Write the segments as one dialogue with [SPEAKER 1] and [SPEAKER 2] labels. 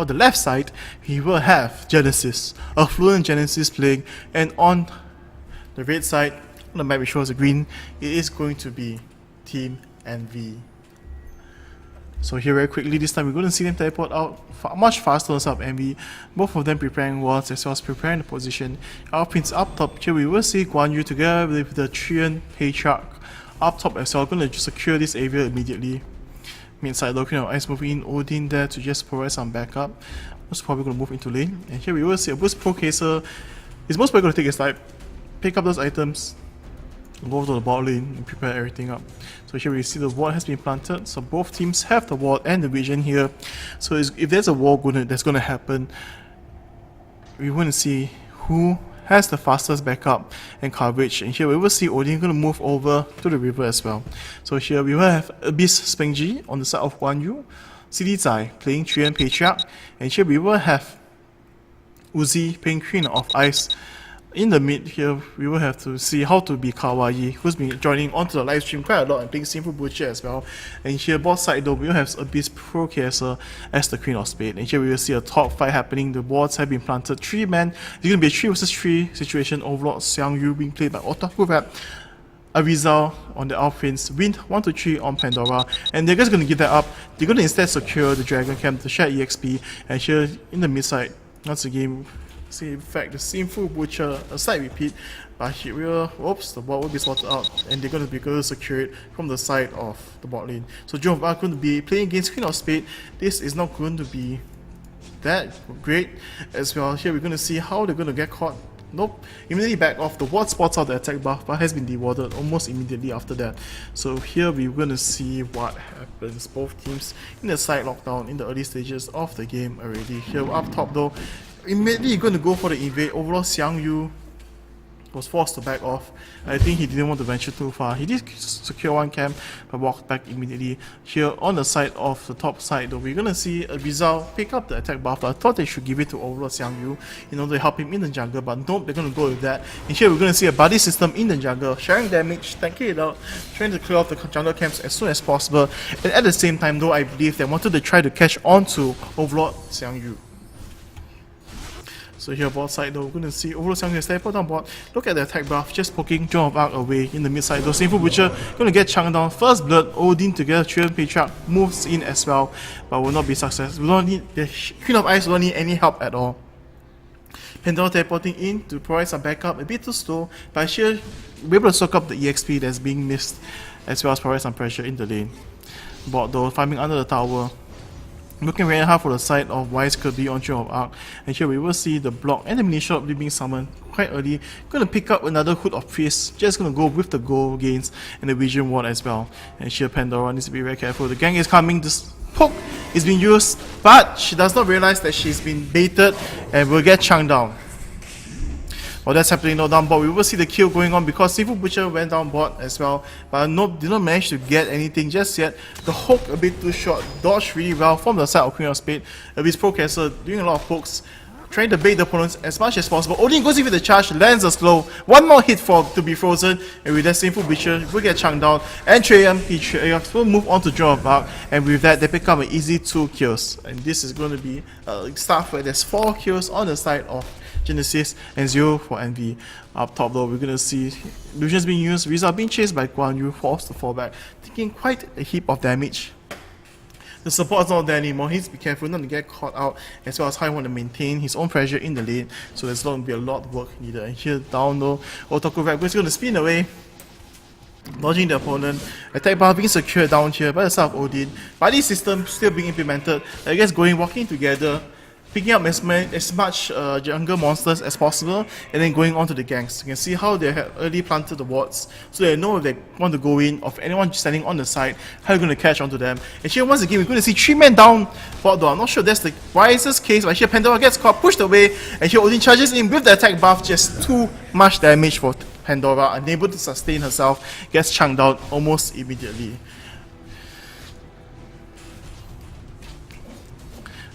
[SPEAKER 1] on the left side, we will have Genysis, Affluent Genysis playing, and on the red side, on the map which shows the green, it is going to be Team NV. So here very quickly, this time we're going to see them teleport out much faster on sub NV, both of them preparing wards as well as preparing the position. Our prince up top, here we will see Guan Yu together with the Trian Patriarch up top as well, going to secure this area immediately. Mid side though, Queen of Ice moving in, Odin there to just provide some backup. Most probably going to move into lane, and here we will see a boost Procaser. He's most probably going to take his side, pick up those items, go to the bot lane and prepare everything up. So here we see the ward has been planted, so both teams have the ward and the vision here. So if there's a war that's going to happen, we want to see who has the fastest backup and coverage, and here we will see Odin going to move over to the river as well. So here we will have Abyss Spengji on the side of Guan Yu, CD Zai playing Trian Patriarch, and here we will have Uzi playing Queen of Ice. In the mid here, we will have to see how to be Kawaii, who's been joining onto the live stream quite a lot and playing Sinful Butcher as well. And here, both side though, we will have Abyss Procaster as the Queen of Spades. And here we will see a top fight happening. The wards have been planted. 3 men. It's going to be a 3 versus 3 situation. Overlord Xiang Yu being played by Otaku Rap. Arizal on the Outprince, Wind 1 to 3 on Pandora, and they're just going to give that up. They're going to instead secure the Dragon Camp to share EXP. And here in the mid side, once again, see in fact the Sinful Butcher, a side repeat, but here we will, oops, the bot will be sorted out, and they're going to be able to secure it from the side of the bot lane. So Joan of Arc going to be playing against Queen of Spades. This is not going to be that great as well. Here we're going to see how they're going to get caught. Nope, immediately back off. The ward spots out the attack buff, but has been dewarded almost immediately after that. So here we're going to see what happens. Both teams in the side lockdown in the early stages of the game already. Here up top though, immediately going to go for the invade. Overall, Xiang Yu was forced to back off. I think he didn't want to venture too far. He did secure one camp, but walked back immediately. Here on the side of the top side though, we're going to see a Rizal pick up the attack buff. I thought they should give it to Overlord Xiang Yu in order to help him in the jungle, but nope, they're going to go with that. And here we're going to see a buddy system in the jungle, sharing damage, tanking it out, trying to clear off the jungle camps as soon as possible. And at the same time though, I believe they wanted to try to catch on to Overlord Xiang Yu. So here bot side though, we're going to see Overlord Xiang Yu teleport down bot. Look at the attack buff, just poking Joan of Arc away in the mid side though. Sinful Butcher going to get chunked down. First blood, Odin together, Trian Patriarch moves in as well, but will not be successful. We don't need, the Queen of Ice don't need any help at all. Pandora teleporting in to provide some backup, a bit too slow, but here we're able to soak up the EXP that's being missed, as well as provide some pressure in the lane. Bot though, farming under the tower. Looking very hard for the side of Wise Kirby on Joan of Arc, and here we will see the block and the mini shop being summoned quite early. Going to pick up another Hood of Priest, just going to go with the gold gains and the Vision Ward as well. And here Pandora needs to be very careful. The gang is coming, this poke is being used, but she does not realize that she's been baited and will get chunked down. While that's happening now down bot, we will see the kill going on because Sinful Butcher went down bot as well, but did not manage to get anything just yet. The hook a bit too short, dodged really well from the side of Queen of Spades. Abyss Procaster doing a lot of pokes, trying to bait the opponents as much as possible. Odin goes in with the charge, lands a slow, one more hit for to be frozen, and with that Sinful Butcher will get chunked down. And Trian will move on to Joan of Arc, and with that they pick up an easy 2 kills. And this is going to be a start where there's 4 kills on the side of Genysis and 0 for NV. Up top though, we're going to see illusions being used, Rizal being chased by Guan Yu, forced to fall back, taking quite a heap of damage. The support is not there anymore, he needs to be careful not to get caught out, as well as how he wants to maintain his own pressure in the lane, so there's going to be a lot of work needed. And here down though, Otaku Rap is going to spin away, dodging the opponent. Attack buff being secured down here by the side of Odin. Buddy system still being implemented, I guess walking together, picking up as much jungle monsters as possible, and then going on to the ganks. You can see how they have early planted the wards, so they know if they want to go in, of anyone standing on the side, how you're going to catch onto them. And here once again, we're going to see 3 men down bot though. I'm not sure that's the wisest case, but here Pandora gets caught, pushed away, and here Odin charges in with the attack buff, just too much damage for Pandora, unable to sustain herself, gets chunked down almost immediately.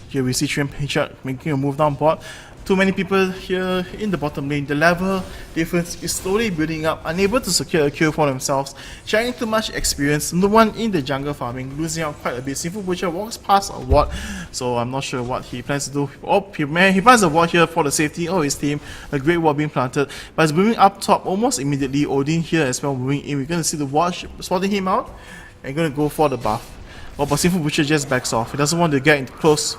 [SPEAKER 1] Here we see Trian Patriarch making a move down bot. Too many people here in the bottom lane. The level difference is slowly building up, unable to secure a kill for themselves, sharing too much experience. No one in the jungle farming, losing out quite a bit. Sinful Butcher walks past a ward, so I'm not sure what he plans to do. Oh, he plans a ward here for the safety of his team. A great ward being planted, but it's moving up top almost immediately. Odin here as well moving in. We're going to see the ward spotting him out and going to go for the buff. Oh, but Sinful Butcher just backs off. He doesn't want to get close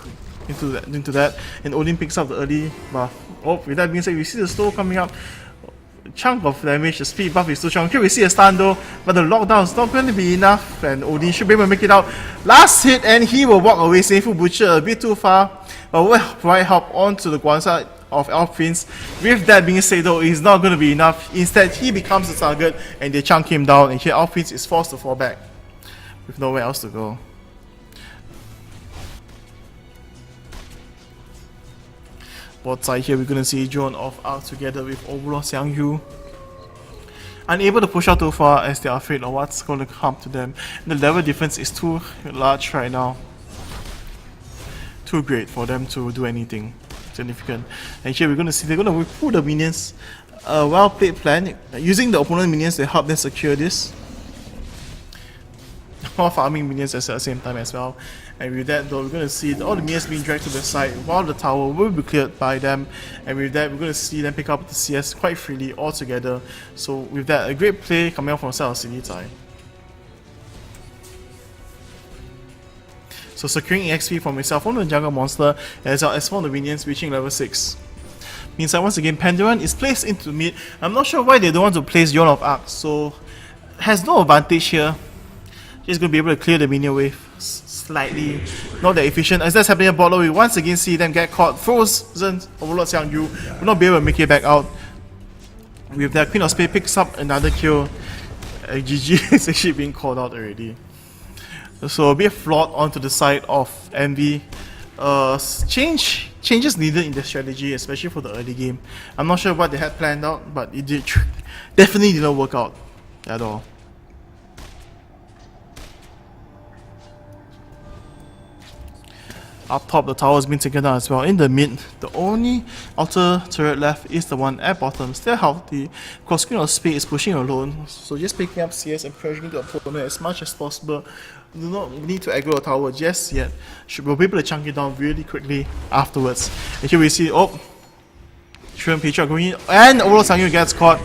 [SPEAKER 1] into that, and Odin picks up the early buff. Oh, with that being said, we see the slow coming up. Chunk of damage, the speed buff is too strong. Here we see a stun though, but the lockdown is not going to be enough, and Odin should be able to make it out. Last hit, and he will walk away. Sinful Butcher a bit too far, but will provide help onto the one side of Elf Prince. With that being said though, it's not going to be enough. Instead, he becomes the target, and they chunk him down, and here Elf Prince is forced to fall back with nowhere else to go. Bot side here, we're going to see Drone of Arc together with Overlord Xiangyu. Unable to push out too far as they are afraid of what's going to come to them. The level difference is too large right now. Too great for them to do anything significant. And here we're going to see they're going to pull the minions. A well played plan, using the opponent minions to help them secure this. While farming minions at the same time as well. And with that though, we're going to see all the minions being dragged to the side while the tower will be cleared by them. And with that, we're going to see them pick up the CS quite freely all together. So with that, a great play coming out from Cell City Tai. So securing XP from himself on the jungle monster as well as for the minions reaching level 6. Meanwhile, once again, Pandaron is placed into mid. I'm not sure why they don't want to place Drone of Arc, so has no advantage here. Just going to be able to clear the minion wave slightly, not that efficient. As that's happening at bottom, we once again see them get caught. Frozen Overlord Xiangyu will not be able to make it back out. With that, Queen of Spades picks up another kill. GG is actually being called out already. So a bit flawed onto the side of Envy. Changes needed in the strategy, especially for the early game. I'm not sure what they had planned out, but it definitely didn't work out at all. Up top, the tower has been taken down as well. In the mid, the only outer turret left is the one at bottom, still healthy. Because Queen of Spades is pushing alone, so just picking up CS and pressuring the opponent as much as possible. Do not need to aggro the tower just yet. Should be able to chunk it down really quickly afterwards. And here we see, oh, Shrimp Patriot going in, and Overlord Xiangyu gets caught.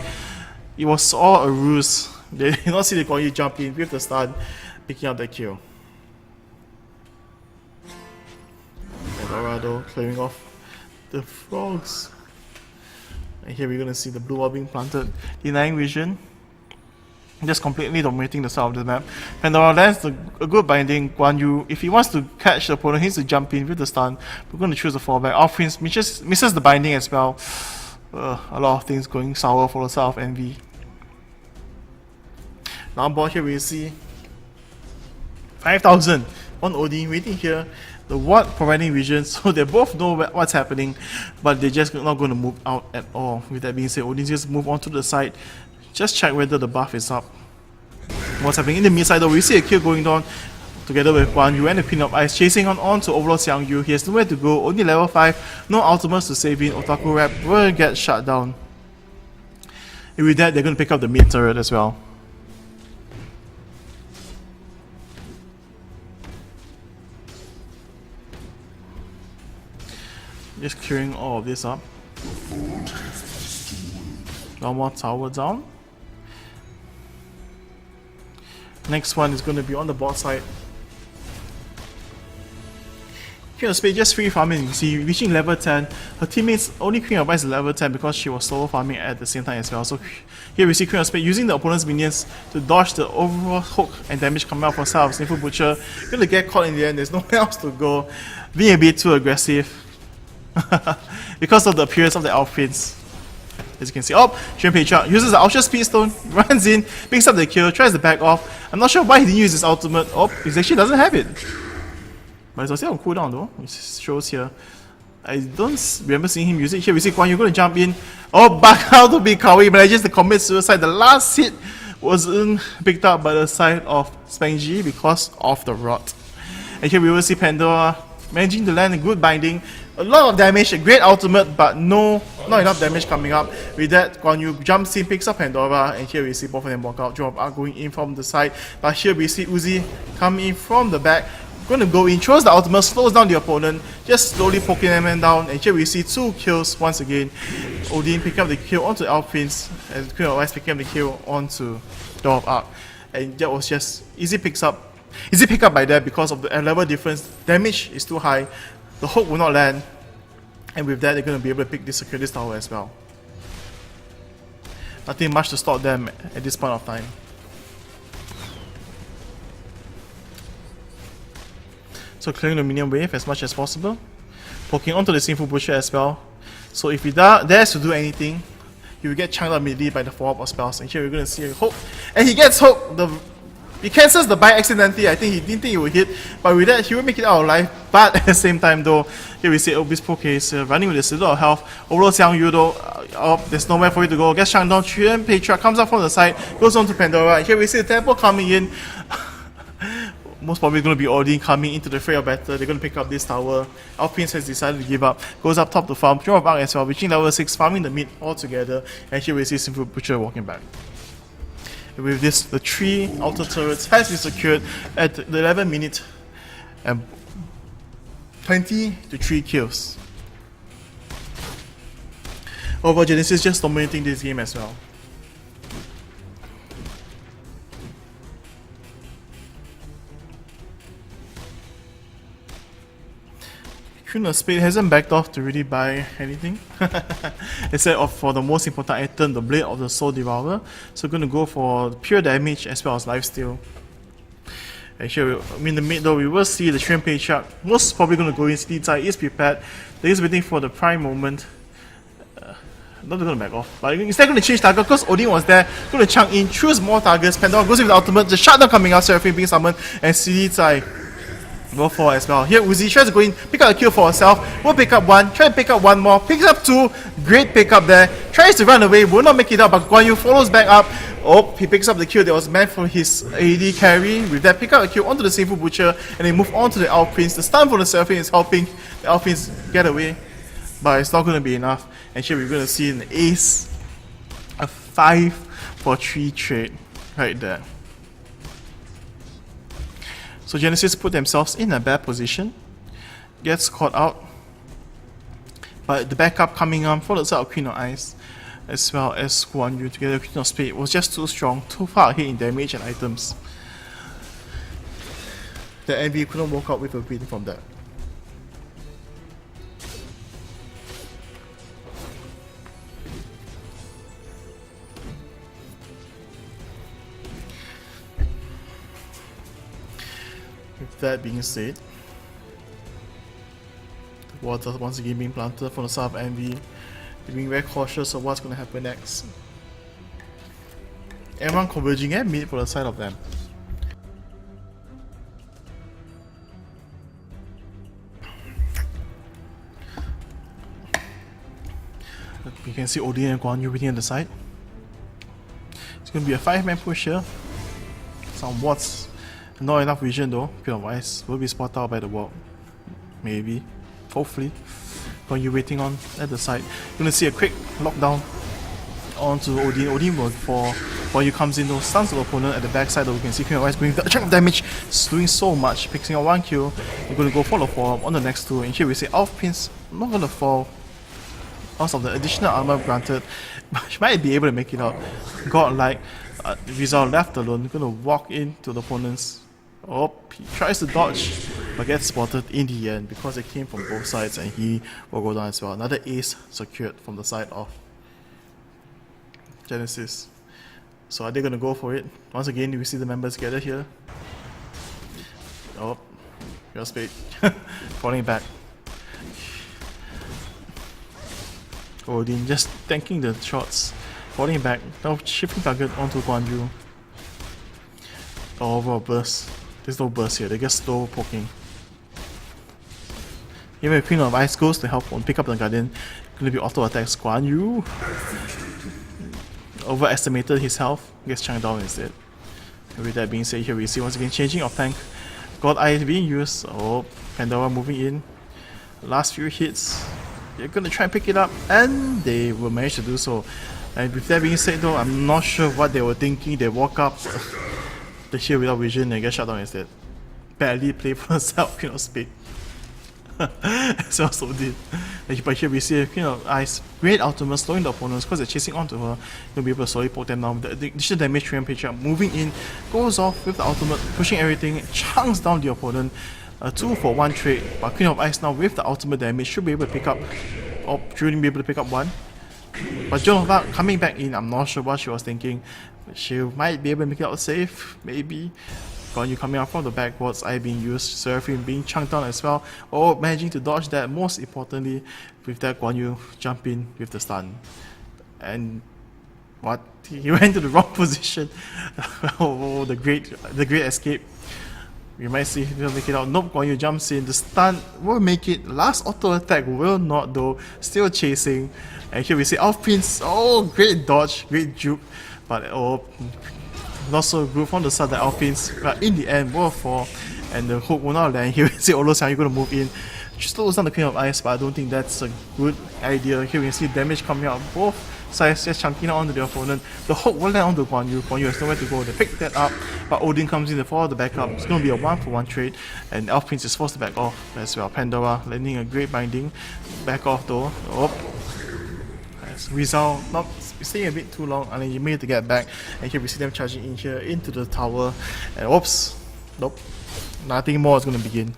[SPEAKER 1] It was all a ruse. They did not see the Guan Yu jump in with the stun, picking up the kill. Dorado clearing off the frogs. And here we're going to see the blue wall being planted, denying vision. Just completely dominating the side of the map. Pandora lands a good binding. Guan Yu, if he wants to catch the opponent, he needs to jump in with the stun. We're going to choose the fallback. Our Prince misses the binding as well. A lot of things going sour for the side of Envy. Now on board here we see 5,000 on Odin waiting here. The ward providing vision, so they both know what's happening, but they're just not going to move out at all. With that being said, Odin just move on to the side, just check whether the buff is up. What's happening in the mid side though, we see a kill going down together with Guan Yu and the Queen of Ice chasing on to Overlord Xiangyu. He has nowhere to go, only level 5, no ultimates to save in. Otaku Rap will get shut down. And with that, they're going to pick up the mid turret as well. Just clearing all of this up. One more tower down. Next one is going to be on the bot side. Queen of Spades just free farming, you see, reaching level 10. Her teammates, only Queen of Ice is level 10 because she was solo farming at the same time as well. So here we see Queen of Spades using the opponent's minions to dodge the overall hook and damage coming out from herself. Sinful Butcher gonna get caught in the end, there's nowhere else to go. Being a bit too aggressive. Because of the appearance of the Elf Prince. As you can see, oh, Shrimp Patriot uses the Ultra Speed Stone, runs in, picks up the kill, tries to back off. I'm not sure why he didn't use his ultimate. Oh, he actually doesn't have it. But it's still on cooldown though, which shows here. I don't remember seeing him use it. Here we see Guan Yu going to jump in. Oh, back out to be Kawi, manages to commit suicide. The last hit wasn't picked up by the side of Spangy because of the rot. And here we will see Pandora managing to land a good binding. A lot of damage, a great ultimate, but not enough damage coming up. With that, Guan Yu jumps in, picks up Pandora, and here we see both of them walk out. Drop are going in from the side, but here we see Uzi come in from the back. Going to go in, throws the ultimate, slows down the opponent, just slowly poking them down, and here we see 2 kills once again. Odin picking up the kill onto Elf Prince, and K1S1 picking up the kill onto Door of Arc. And that was just easy pick up by that because of the level difference. Damage is too high, the hook will not land, and with that they're going to be able to secure this tower as well. Nothing much to stop them at this point of time. So clearing the minion wave as much as possible, poking onto the Sinful Butcher as well. So if he dares to do anything, he will get chunked out immediately by the follow-up of spells. And here we're going to see a hook, and he gets hooked. He cancels the bite accidentally. I think he didn't think he would hit, but with that he will make it out alive. But at the same time though, here we see Obispo Case running with a little of health. Overall Xiang Yu though, there's nowhere for you to go. Gets chunked down. Trian Patriarch comes up from the side, goes on to Pandora. And here we see the temple coming in. Most probably going to be Odin coming into the fray of battle. They're going to pick up this tower. Elf Prince has decided to give up. Goes up top to farm. Door of Arc as well, reaching level 6, farming the mid all together. And here we see Sinful Butcher walking back. And with this, the 3 outer turrets has been secured at the 11 minute and 20 to 3 kills. Overall, Genysis just dominating this game as well. K1S1 Spade hasn't backed off to really buy anything except for the most important item, the Blade of the Soul Devourer. So we're going to go for pure damage as well as lifesteal. And here, in the mid though, we will see the Shrimp Patriarch. Most probably going to go in. Steed side is prepared. They're just waiting for the prime moment. Not going to back off, but instead going to change target because Odin was there. Going to chunk in, choose more targets. Pandora goes with the ultimate, the shutdown coming out, Seraphim being summoned, and Steed side go for as well. Here Uzi tries to go in, pick up a kill for herself, will pick up 1, try to pick up 1 more, picks up 2, great pick up there, tries to run away, will not make it up, but Guan Yu follows back up. Oh, he picks up the kill that was meant for his AD carry. With that, pick up a kill onto the Sinful Butcher, and they move on to the Elf Prince. The stun for the Seraphim is helping the Elf Prince get away, but it's not going to be enough. And here we're going to see an ace, a 5 for 3 trade right there. So Genysis put themselves in a bad position, gets caught out, but the backup coming on from the side of Queen of Ice as well as Guan Yu together with Queen of Spade was just too strong, too far ahead in damage and items. The NV couldn't walk out with a win from that. With that being said, the water once again being planted from the side of Envy, being very cautious of what's going to happen next. Everyone converging at mid for the side of them. You can see Odin and Guan Yu waiting on the side. It's going to be a 5-man push here. Some wards. Not enough vision though. Queen of Ice will be spotted out by the wall. Maybe. Hopefully. Guan Yu waiting on at the side. You're going to see a quick lockdown onto Odin. Odin will fall. Guan Yu comes in though, stuns the opponent at the backside though. You can see Queen of Ice going with a chunk of damage. It's doing so much. Picking up 1 kill. You're going to go for the follow-up on the next 2. And here we see Elf Prince not going to fall because of the additional armor granted. But she might be able to make it out. Godlike. Rizal left alone. Going to walk into the opponent's. Oh, he tries to dodge, but gets spotted in the end because it came from both sides and he will go down as well. Another ace secured from the side of Genysis. So are they going to go for it? Once again, we see the members gather here. Oh, your Spade falling back. Odin just tanking the shots, falling back, now shifting target onto Guan Yu. Oh, over a burst. There's no burst here, they get slow poking. Even if Queen of Ice goes to help on pick up the Guardian, gonna be auto attacks. Guan Yu overestimated his health, gets chunked down instead. And with that being said, here we see once again changing of tank. God Eye being used. Oh, Pandora moving in. last few hits, they're gonna try and pick it up, and they will manage to do so. And with that being said though, I'm not sure what they were thinking. They walk up the shield without vision and get shut down instead. Badly played for herself, Queen of Spades. So also did. But here we see Queen of Ice, great ultimate, slowing the opponents because they're chasing onto her. You'll be able to slowly poke them down. The additional damage 3 page up, moving in, goes off with the ultimate, pushing everything, chunks down the opponent. 2 for 1 trade, but Queen of Ice now with the ultimate damage should be able to pick up, or shouldn't be able to pick up 1. But Joan of Arc coming back in, I'm not sure what she was thinking. She might be able to make it out safe, maybe. Guan Yu coming out from the backwards, eye being used, Seraphim being chunked down as well, or managing to dodge that. Most importantly, with that Guan Yu jump in with the stun. And what? He went to the wrong position. Oh, the great escape. We might see if he'll make it out. Nope, Guan Yu jumps in. The stun will make it. Last auto attack will not though. Still chasing. And here we see Elf Prince. Oh, great dodge, great juke. But oh, not so good from the start, the Elf Prince. But in the end, will fall. And the hook will not land. Here we see Olo Xiang, you're going to move in. She slows down the Queen of Ice, but I don't think that's a good idea. Here we see damage coming out both sides, just chunking out onto the opponent. The hook will land onto Guan Yu. Guan Yu has nowhere to go. They pick that up, but Odin comes in for the backup. It's going to be a 1-for-1 trade, and Elf Prince is forced to back off as well. Pandora landing a great binding. Back off though. Oh. Rizal not staying a bit too long, and then you made to get back. And here we see them charging in here into the tower. And oops. Nope. Nothing more is going to begin.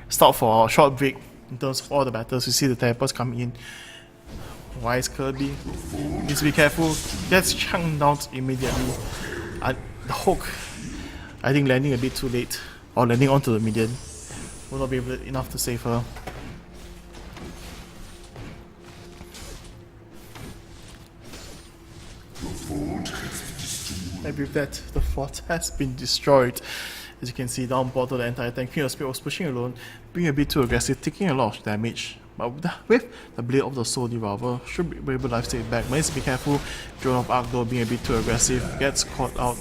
[SPEAKER 1] Stop for a short break in terms of all the battles. You see the teleports coming in. Wise Kirby needs to be careful. Gets chunked down immediately. The hook, I think, landing a bit too late, or landing onto the minion. Will not be enough to save her. And with that, the fort has been destroyed. As you can see, down bottom the entire time, Queen of Spades was pushing alone, being a bit too aggressive, taking a lot of damage. But with the Blade of the Soul Devour, should be able to life stay back. But needs to be careful. Joan of Arc though, being a bit too aggressive, gets caught out.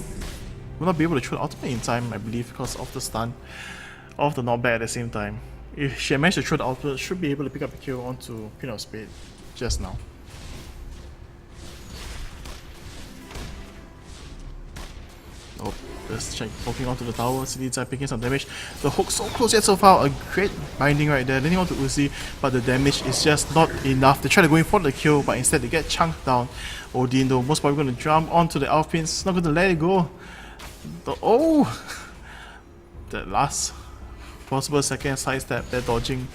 [SPEAKER 1] Will not be able to throw the ultimate in time, I believe, because of the stun, of the knockback at the same time. If she managed to throw the ultimate, should be able to pick up a kill onto Queen of Spades just now. Oh, just check, poking onto the tower, City inside picking some damage. The hook so close yet so far, a great binding right there, landing onto Uzi, but the damage is just not enough. They try to go in for the kill, but instead they get chunked down. Odin though, most probably going to jump onto the Elf Prince, not going to let it go. That last possible second sidestep, they're dodging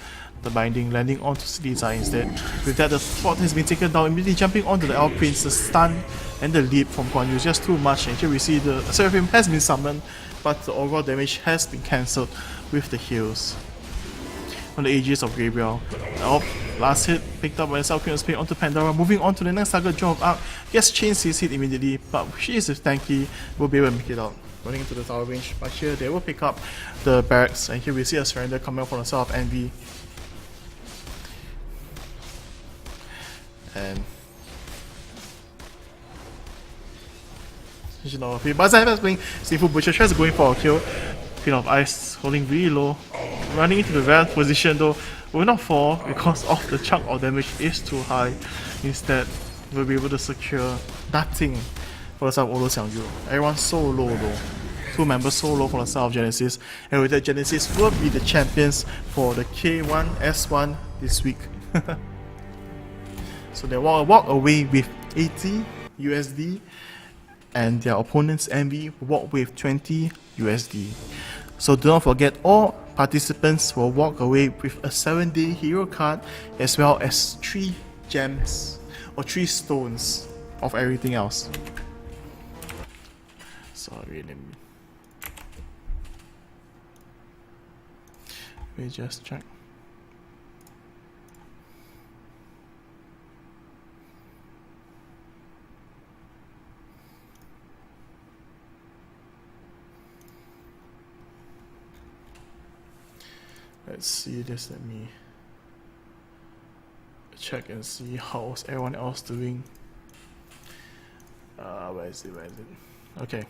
[SPEAKER 1] the binding, landing onto City inside instead. With that, the fort has been taken down, immediately jumping onto the Elf Prince. The stun and the leap from Guan Yu is just too much. And here we see the Seraphim has been summoned, but the overall damage has been cancelled with the heals on the Aegis of Gabriel. Oh, last hit picked up by South Queen of Spades onto Pandora, moving on to the next target, Joan of Arc. Gets chains his hit immediately, but she is tanky, will be able to make it out. Running into the tower range, but here they will pick up the barracks, and here we see a surrender coming out from the south of Envy. And but Zayas playing Seafood Butcher, tries to go in for a kill. Queen of Ice holding really low, running into the rare position though, will not fall because of the chunk of damage is too high. Instead, we'll be able to secure nothing for the side of Olo Xiang Yu. Everyone's so low though. 2 members so low for the side of Genysis, and with that, Genysis will be the champions for the K1S1 this week. So they walk away with 80 USD, and their opponents Envy walk with 20 USD. So do not forget, all participants will walk away with a 7-day hero card, as well as 3 gems or 3 stones of everything else. Sorry, let me just check. Let's see this, let me check and see how's everyone else doing. Where is it? Okay.